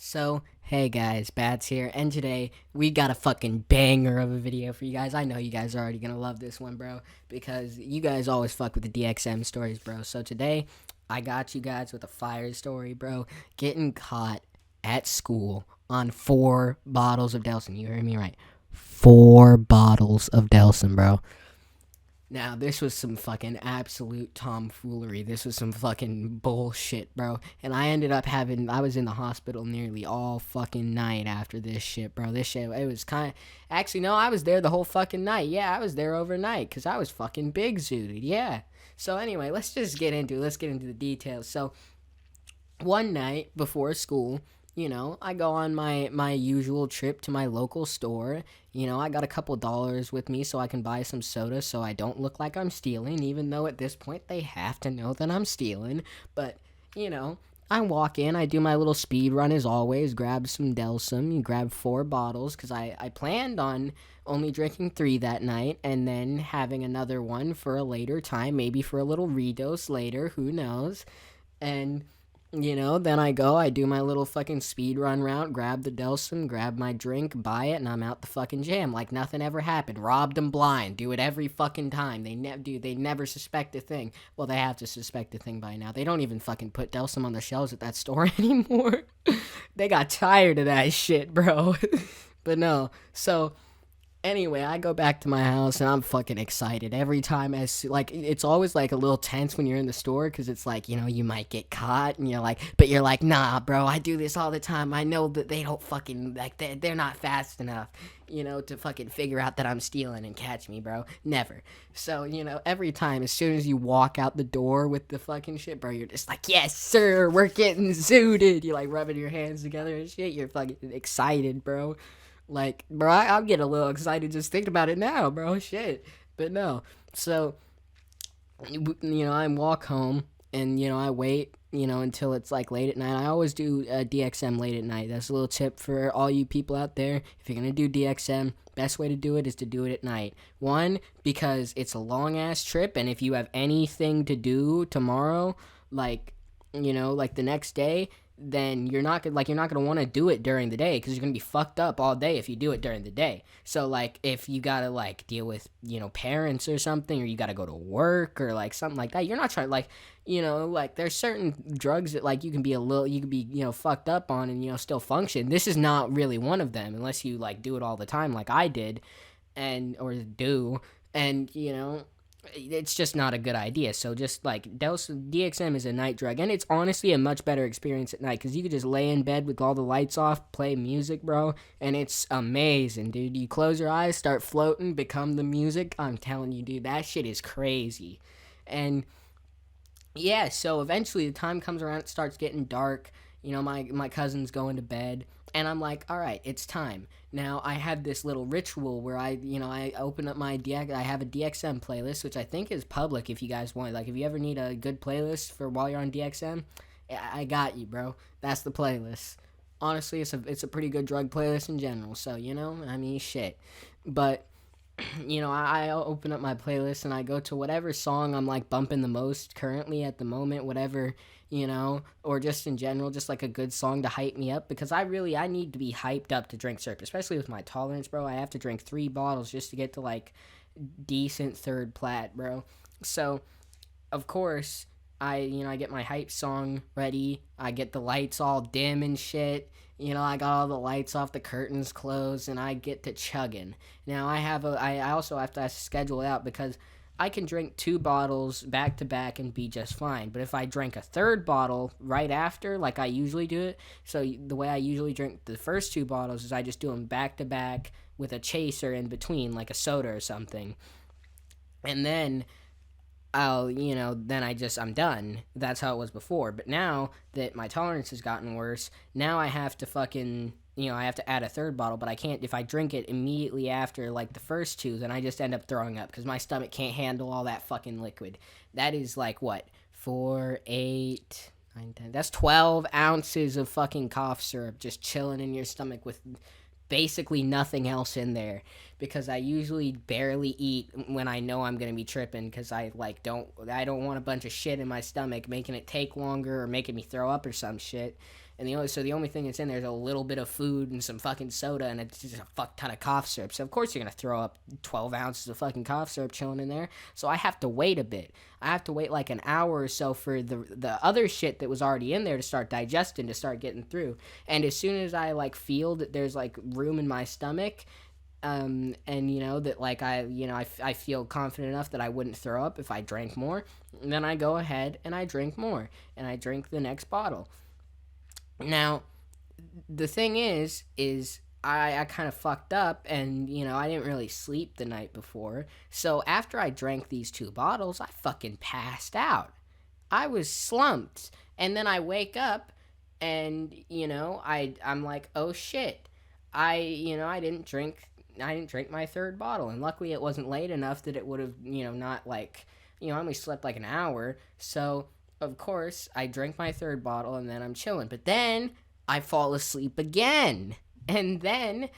So, hey guys, Bats here, and today we got a fucking banger of a video for you guys. I know you guys are already gonna love this one, bro, because you guys always fuck with the DXM stories, bro. So today, I got you guys with a fire story, bro. Getting caught at school on 4 bottles of Delsym. You heard me right. 4 bottles of Delsym, bro. Now, this was some fucking absolute tomfoolery. This was some fucking bullshit, bro. And I was in the hospital nearly all fucking night after this shit, bro. This shit, it was actually, no, I was there the whole fucking night. Yeah, I was there overnight because I was fucking big zooted. Yeah. So, anyway, let's get into the details. So, one night before school, I go on my usual trip to my local store. I got a couple dollars with me so I can buy some soda so I don't look like I'm stealing, even though at this point they have to know that I'm stealing. But, you know, I walk in, I do my little speed run as always, grab some Delsym, you grab 4 bottles, because I planned on only drinking 3 that night, and then having another one for a later time, maybe for a little redose later, who knows. And then I do my little fucking speed run route, grab the Delsym, grab my drink, buy it, and I'm out the fucking jam like nothing ever happened. Robbed them blind. Do it every fucking time. They never suspect a thing. Well, they have to suspect a thing by now. They don't even fucking put Delsym on the shelves at that store anymore. They got tired of that shit, bro. But no. So anyway, I go back to my house and I'm fucking excited every time. It's always like a little tense when you're in the store because it's like, you might get caught and but you're like, nah, bro, I do this all the time. I know that they don't fucking, like, they're not fast enough, to fucking figure out that I'm stealing and catch me, bro. Never. So, every time, as soon as you walk out the door with the fucking shit, bro, you're just like, yes, sir, we're getting zooted. You're like rubbing your hands together and shit. You're fucking excited, bro. Like, bro, I'll get a little excited just thinking about it now, bro. Shit. But no. So, I walk home and, I wait, until it's like late at night. I always do DXM late at night. That's a little tip for all you people out there. If you're going to do DXM, best way to do it is to do it at night. One, because it's a long ass trip, and if you have anything to do tomorrow, like, like the next day, then you're not gonna want to do it during the day because you're gonna be fucked up all day if you do it during the day. So like if you gotta like deal with parents or something, or you gotta go to work or like something like that, you're not trying like there's certain drugs that like you can be fucked up on and still function. This is not really one of them unless you like do it all the time like I did and or do. And it's just not a good idea. So just like DXM is a night drug, and it's honestly a much better experience at night because you could just lay in bed with all the lights off, play music, bro, and it's amazing, dude. You close your eyes, start floating, become the music. I'm telling you, dude, that shit is crazy. And yeah, so eventually the time comes around, it starts getting dark. My cousin's going to bed, and I'm like, all right, it's time. Now I have this little ritual where I open up I have a DXM playlist, which I think is public if you guys want. Like if you ever need a good playlist for while you're on DXM, I got you, bro. That's the playlist. Honestly, it's a pretty good drug playlist in general. So I mean, shit. But I open up my playlist and I go to whatever song I'm like bumping the most currently at the moment, whatever, or just in general, just like a good song to hype me up because I need to be hyped up to drink syrup, especially with my tolerance, bro. I have to drink 3 bottles just to get to like decent third plat, bro. So, of course, I get my hype song ready. I get the lights all dim and shit. I got all the lights off, the curtains closed, and I get to chugging. Now I also have to schedule it out because I can drink 2 bottles back to back and be just fine. But if I drink a third bottle right after, like I usually do it, so the way I usually drink the first 2 bottles is I just do them back to back with a chaser in between, like a soda or something. And then I'm done. That's how it was before. But now that my tolerance has gotten worse, now I have to fucking, I have to add a third bottle, but I can't, if I drink it immediately after, like, the first 2, then I just end up throwing up because my stomach can't handle all that fucking liquid. That is, like, what? 4, 8, 9, 10. That's 12 ounces of fucking cough syrup just chilling in your stomach with basically nothing else in there. because I usually barely eat when I know I'm gonna be tripping, because I don't want a bunch of shit in my stomach making it take longer or making me throw up or some shit. And the only thing that's in there is a little bit of food and some fucking soda, and it's just a fuck ton of cough syrup. So of course you're gonna throw up 12 ounces of fucking cough syrup chilling in there. So I have to wait a bit. I have to wait like an hour or so for the other shit that was already in there to start digesting, to start getting through. And as soon as I feel that there's room in my stomach, and that I feel confident enough that I wouldn't throw up if I drank more, then I go ahead and I drink more, and I drink the next bottle. Now, the thing is I kind of fucked up, and I didn't really sleep the night before. So after I drank these 2 bottles, I fucking passed out. I was slumped, and then I wake up, and I'm like, oh shit, I didn't drink my 3rd bottle, and luckily it wasn't late enough that it would have not I only slept like an hour. So of course, I drank my 3rd bottle, and then I'm chilling. But then I fall asleep again. And then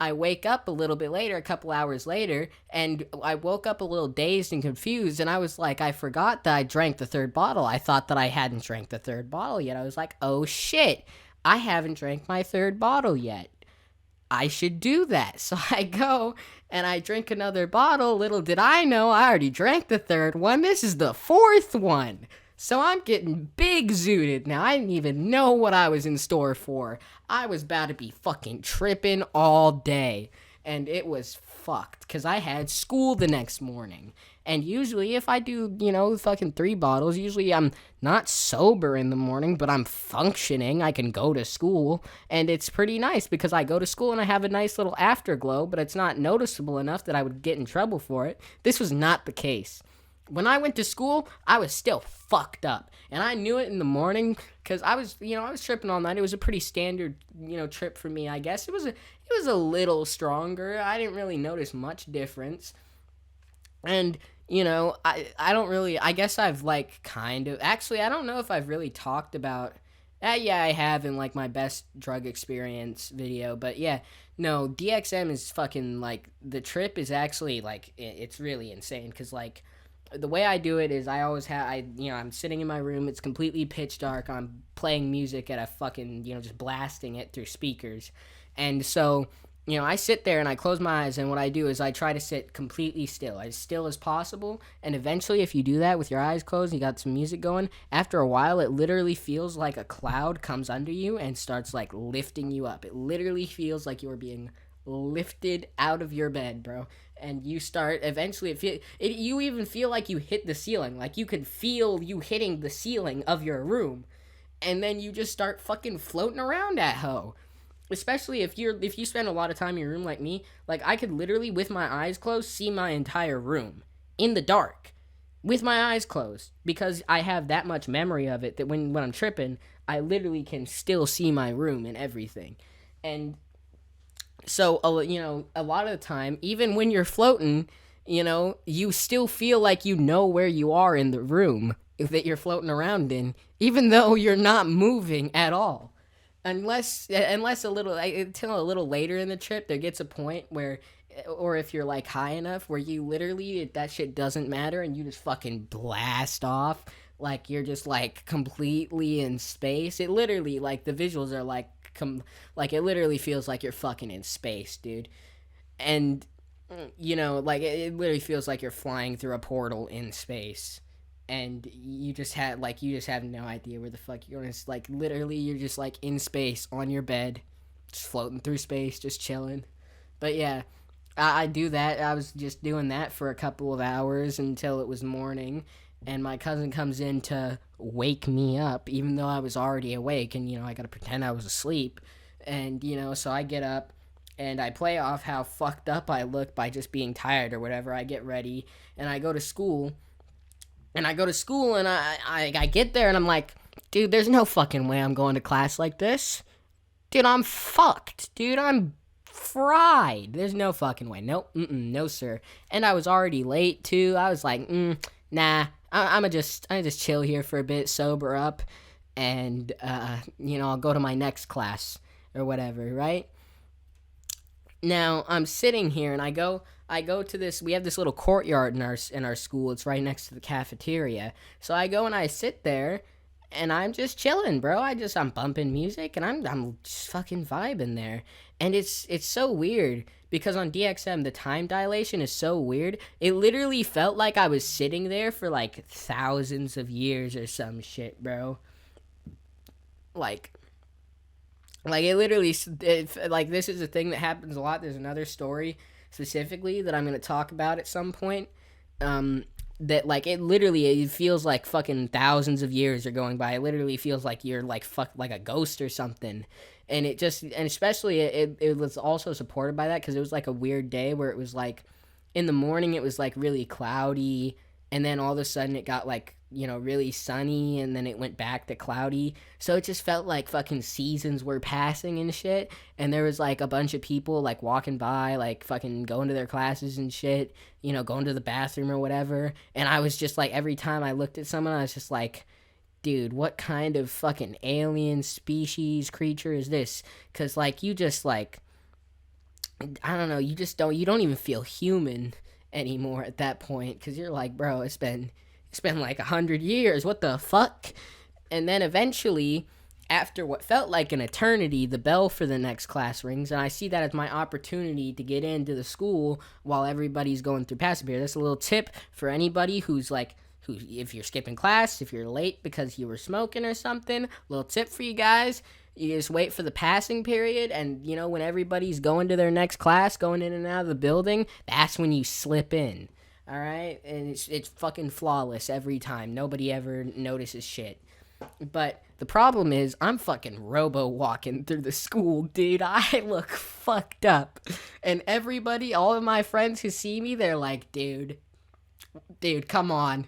I wake up a little bit later, a couple hours later, and I woke up a little dazed and confused. And I was like, I forgot that I drank the 3rd bottle. I thought that I hadn't drank the 3rd bottle yet. I was like, oh shit, I haven't drank my 3rd bottle yet. I should do that. So I go and I drink another bottle. Little did I know, I already drank the 3rd one. This is the 4th one. So I'm getting big zooted now. I didn't even know what I was in store for. I was about to be fucking tripping all day. And it was fucked, because I had school the next morning. And usually if I do, fucking 3 bottles, usually I'm not sober in the morning, but I'm functioning. I can go to school. And it's pretty nice, because I go to school and I have a nice little afterglow, but it's not noticeable enough that I would get in trouble for it. This was not the case. When I went to school, I was still fucked up, and I knew it in the morning, because I was tripping all night. It was a pretty standard, trip for me, I guess. It was a little stronger. I didn't really notice much difference, and I don't really. I guess I've actually, I don't know if I've really talked about. Yeah, I have in my best drug experience video, but yeah, no, DXM is fucking the trip is actually it's really insane, because the way I do it is I always I'm sitting in my room, it's completely pitch dark, I'm playing music at a fucking, just blasting it through speakers. And so, I sit there and I close my eyes, and what I do is I try to sit completely still as possible. And eventually, if you do that with your eyes closed, you got some music going, after a while, it literally feels like a cloud comes under you and starts lifting you up. It literally feels like you're being lifted out of your bed, bro. And you start, eventually, you even feel like you hit the ceiling. You could feel you hitting the ceiling of your room. And then you just start fucking floating around that hoe. Especially if you spend a lot of time in your room like me. I could literally, with my eyes closed, see my entire room. In the dark. With my eyes closed. Because I have that much memory of it, that when I'm tripping, I literally can still see my room and everything. And so, a lot of the time, even when you're floating, you still feel like you know where you are in the room that you're floating around in, even though you're not moving at all. Unless until a little later in the trip, there gets a point where, or if you're high enough, where you literally, that shit doesn't matter and you just fucking blast off. You're just completely in space. It literally, the visuals are it literally feels like you're fucking in space, dude. And it literally feels like you're flying through a portal in space, and you just have no idea where the fuck you're going. It's literally you're just in space on your bed, just floating through space, just chilling. But yeah, I do that. I was just doing that for a couple of hours until it was morning. And my cousin comes in to wake me up, even though I was already awake, and, I gotta pretend I was asleep. And, so I get up, and I play off how fucked up I look by just being tired or whatever. I get ready, and I go to school. And I get there, and I'm like, dude, there's no fucking way I'm going to class like this. Dude, I'm fucked. Dude, I'm fried. There's no fucking way. Nope. No, sir. And I was already late, too. I was like, nah. I'm just chill here for a bit, sober up, and I'll go to my next class or whatever, right? Now I'm sitting here and I go to this. We have this little courtyard in our school. It's right next to the cafeteria. So I go and I sit there, and I'm just chilling, bro. I'm bumping music and I'm just fucking vibing there. And it's so weird because on DXM the time dilation is so weird. It literally felt like I was sitting there for like thousands of years or some shit, bro. Like like it literally like this is a thing that happens a lot. There's another story specifically that I'm going to talk about at some point. um that like it feels like fucking thousands of years are going by. It literally feels like you're like fuck like a ghost or something. And it just, and especially it was also supported by that because it was like a weird day where it was like in the morning it was like really cloudy, and then all of a sudden it got like, really sunny, and then it went back to cloudy. So it just felt like fucking seasons were passing and shit. And there was like a bunch of people like walking by, like fucking going to their classes and shit, going to the bathroom or whatever. And I was just like, every time I looked at someone, I was just like, dude, what kind of fucking alien species creature is this? Because like you just like, I don't know, you don't even feel human anymore at that point, because you're like, bro, it's been like 100 years. What the fuck? And then eventually, after what felt like an eternity, the bell for the next class rings, and I see that as my opportunity to get into the school while everybody's going through passing period. That's a little tip for anybody who's like, if you're skipping class, if you're late because you were smoking or something, little tip for you guys. You just wait for the passing period, and when everybody's going to their next class, going in and out of the building, that's when you slip in. All right, and it's fucking flawless every time. Nobody ever notices shit. But the problem is, I'm fucking robo walking through the school, dude. I look fucked up, and everybody, all of my friends who see me, they're like, dude, come on,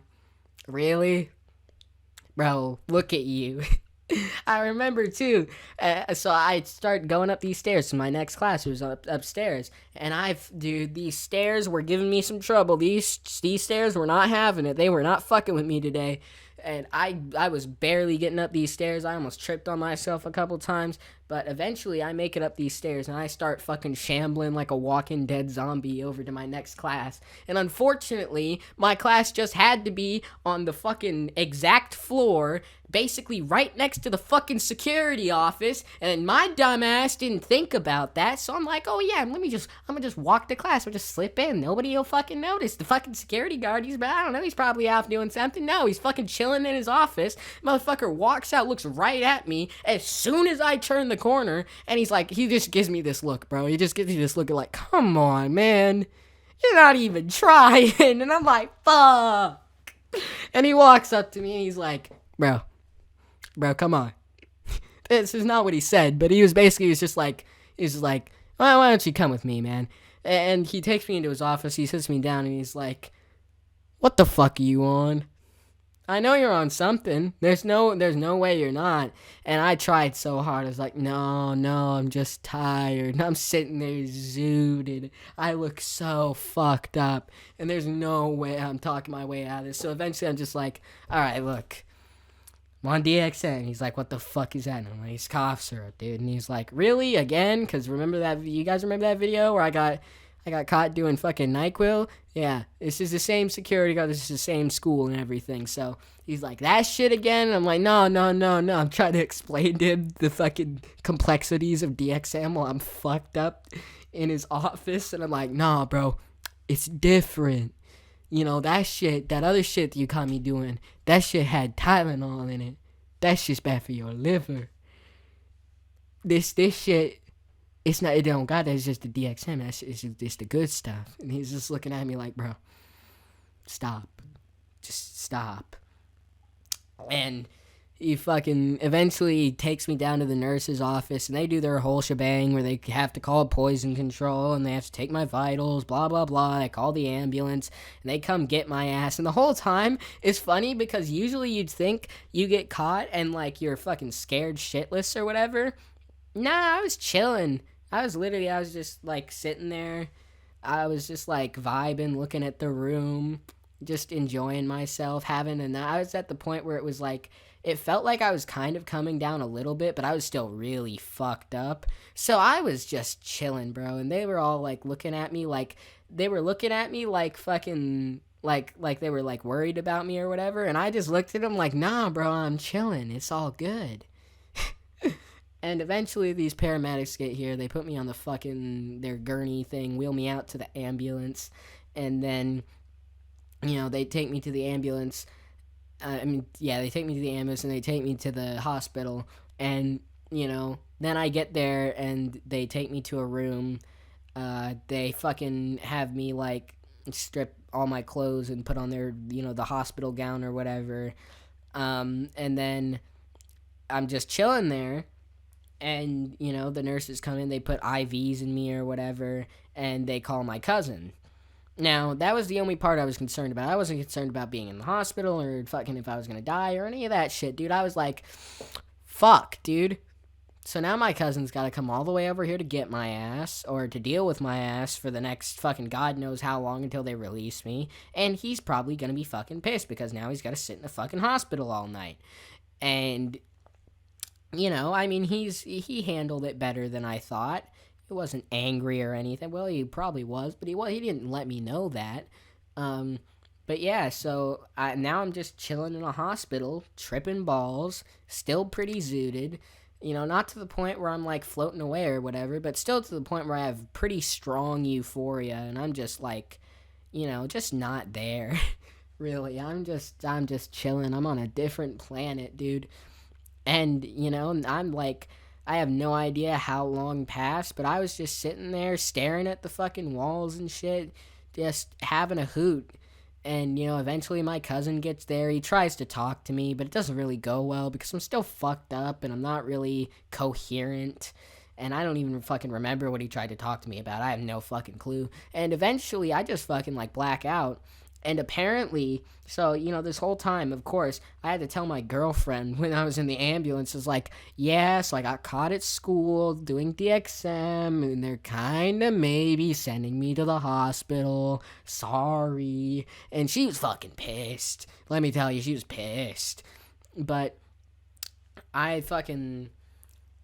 really, bro? Look at you. I remember too. So I start going up these stairs to my next class. It was upstairs, and dude, these stairs were giving me some trouble. These stairs were not having it. They were not fucking with me today. And I was barely getting up these stairs. I almost tripped on myself a couple times, but eventually I make it up these stairs and I start fucking shambling like a Walking Dead zombie over to my next class. And unfortunately, my class just had to be on the fucking exact floor, basically right next to the fucking security office, and my dumbass didn't think about that. So I'm like, oh yeah, I'm gonna just walk to class. I'll just slip in. Nobody will fucking notice. The fucking security guard, I don't know, he's probably off doing something. No, he's fucking chilling in his office. Motherfucker walks out, looks right at me as soon as I turn the corner, and he just gives me this look, bro. He just gives me this look of like, come on, man. You're not even trying. And I'm like, fuck. And he walks up to me and he's like, bro, come on. This is not what he said, but he was just like, well, why don't you come with me, man? And he takes me into his office, he sits me down, and he's like, what the fuck are you on? I know you're on something. There's no way you're not. And I tried so hard. I was like, no, I'm just tired. And I'm sitting there zooted. I look so fucked up. And there's no way I'm talking my way out of this. So eventually I'm just like, all right, look, I'm on DXN. He's like, what the fuck is that? And I'm like, it's cough syrup, dude. And he's like, really? Again? Because you guys remember that video where I got caught doing fucking NyQuil? Yeah, this is the same security guard. This is the same school and everything. So he's like, that shit again? And I'm like, no. I'm trying to explain to him the fucking complexities of DXM while I'm fucked up in his office. And I'm like, nah, bro, it's different. That other shit that you caught me doing, that shit had Tylenol in it. That shit's bad for your liver. This shit, it don't got that. It's just the DXM. It's the good stuff. And he's just looking at me like, bro, stop. Just stop. And he fucking eventually takes me down to the nurse's office, and they do their whole shebang where they have to call poison control, and they have to take my vitals, blah, blah, blah. They call the ambulance, and they come get my ass. And the whole time, it's funny because usually you'd think you get caught and, like, you're fucking scared shitless or whatever. Nah, I was chilling. I was just, like, sitting there. I was just, like, vibing, looking at the room, just enjoying myself, I was at the point where it was, like, it felt like I was kind of coming down a little bit, but I was still really fucked up. So I was just chilling, bro, and they were all like looking at me like fucking like they were like worried about me or whatever, and I just looked at them like, nah, bro, I'm chilling, it's all good. And eventually these paramedics get here. They put me on the fucking their gurney thing, wheel me out to the ambulance, and then they take me to the ambulance. They take me to the ambulance and they take me to the hospital, and then I get there and they take me to a room. They fucking have me like strip all my clothes and put on their the hospital gown or whatever, and then I'm just chilling there. And the nurses come in, they put IVs in me or whatever, and they call my cousin. Now that was the only part I was concerned about. I wasn't concerned about being in the hospital or fucking if I was gonna die or any of that shit, dude. I was like, fuck, dude. So now my cousin's got to come all the way over here to get my ass or to deal with my ass for the next fucking God knows how long until they release me, and he's probably gonna be fucking pissed because now he's got to sit in the fucking hospital all night. And he handled it better than I thought. He wasn't angry or anything. Well, he probably was, but he didn't let me know that. But yeah, so now I'm just chilling in a hospital, tripping balls, still pretty zooted. Not to the point where I'm like floating away or whatever, but still to the point where I have pretty strong euphoria, and I'm just like, just not there. Really, I'm just chilling. I'm on a different planet, dude. And, I'm like, I have no idea how long passed, but I was just sitting there staring at the fucking walls and shit, just having a hoot. And, eventually my cousin gets there. He tries to talk to me, but it doesn't really go well because I'm still fucked up and I'm not really coherent. And I don't even fucking remember what he tried to talk to me about. I have no fucking clue. And eventually I just fucking like black out. And apparently, so, this whole time, of course, I had to tell my girlfriend when I was in the ambulance, is like, yeah, so I got caught at school doing DXM, and they're kind of maybe sending me to the hospital. Sorry. And she was fucking pissed. Let me tell you, she was pissed. But I fucking...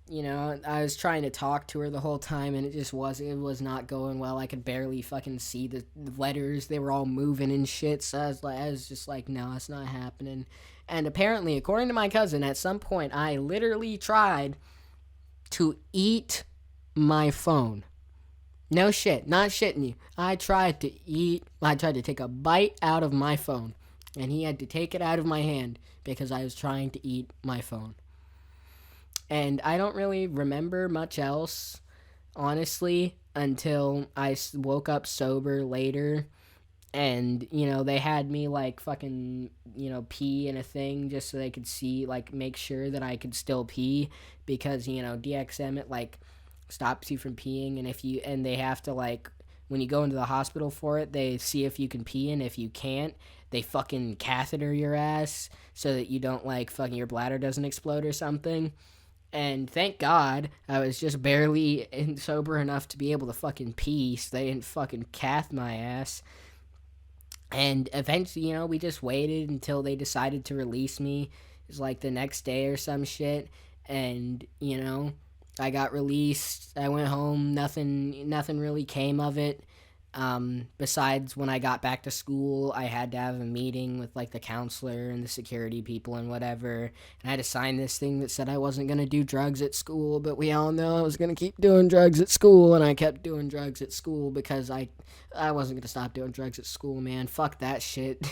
I was trying to talk to her the whole time, and it was not going well. I could barely fucking see the letters. They were all moving and shit, so I was just like, no, it's not happening. And apparently, according to my cousin, at some point, I literally tried to eat my phone. No shit, not shitting you. I tried to take a bite out of my phone, and he had to take it out of my hand because I was trying to eat my phone. And I don't really remember much else, honestly, until I woke up sober later. And, they had me, like, fucking, pee in a thing just so they could see, like, make sure that I could still pee. Because, DXM, it, like, stops you from peeing. And they have to, like, when you go into the hospital for it, they see if you can pee. And if you can't, they fucking catheter your ass so that you don't, like, fucking your bladder doesn't explode or something. And thank God I was just barely sober enough to be able to fucking pee, so they didn't fucking cath my ass. And eventually, we just waited until they decided to release me. It was like the next day or some shit. And, I got released. I went home. Nothing really came of it. Besides when I got back to school, I had to have a meeting with like the counselor and the security people and whatever. And I had to sign this thing that said I wasn't going to do drugs at school, but we all know I was going to keep doing drugs at school, and I kept doing drugs at school because I wasn't going to stop doing drugs at school, man. Fuck that shit.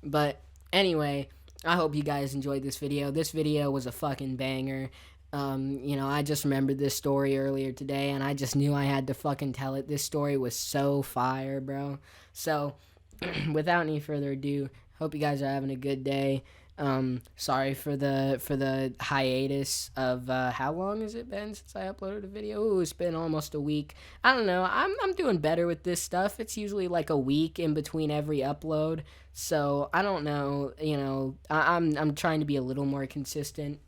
But anyway, I hope you guys enjoyed this video. This video was a fucking banger. I just remembered this story earlier today, and I just knew I had to fucking tell it. This story was so fire, bro. So, without any further ado, hope you guys are having a good day. Sorry for the hiatus of how long has it been since I uploaded a video? Ooh, it's been almost a week. I don't know. I'm doing better with this stuff. It's usually like a week in between every upload. So I don't know. I'm trying to be a little more consistent.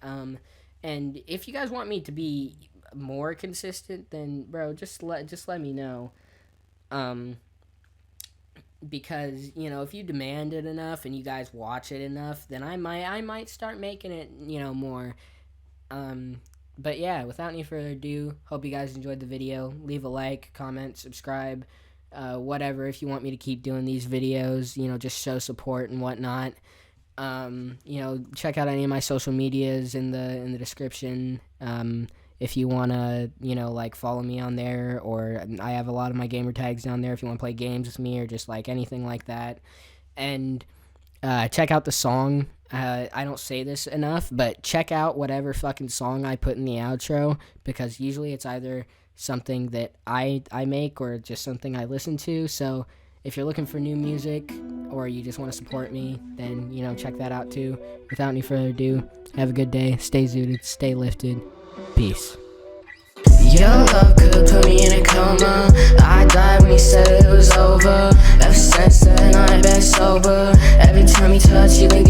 And if you guys want me to be more consistent, then bro, just let me know. because, you know, if you demand it enough and you guys watch it enough, then I might start making it, you know, more. But yeah, without any further ado, hope you guys enjoyed the video. Leave a like, comment, subscribe, whatever, if you want me to keep doing these videos, you know, just show support and whatnot. You know, check out any of my social medias in the description. If you want to, you know, like, follow me on there, or I have a lot of my gamer tags down there if you want to play games with me or just like anything like that. And check out the song. I don't say this enough, but check out whatever fucking song I put in the outro, because usually it's either something that I make or just something I listen to. So if you're looking for new music or you just want to support me, then, you know, check that out too. Without any further ado, have a good day. Stay zooted, stay lifted. Peace. Your love could put me in a coma. I died when you said it was over. Ever since then I've been sober. Every time you touch, you think